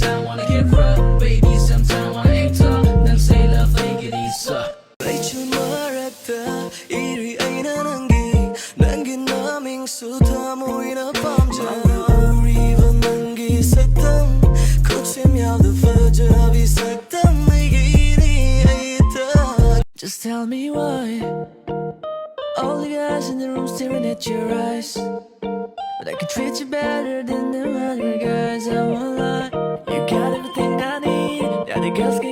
sometimes wanna get rough. Baby, sometimes wanna act tough. 난 say love, take it easy. 레이첼 말했다 이리 아이나는기 남긴 남ing수 다 모이나 밤잖아 우리 반응기색당 고치며도 퍼져비색당 내게 이리 있다. Just tell me why all the guys in the room staring at your eyes, but I could treat you better than them other guys. I won't lie, you got everything I need. The other girls can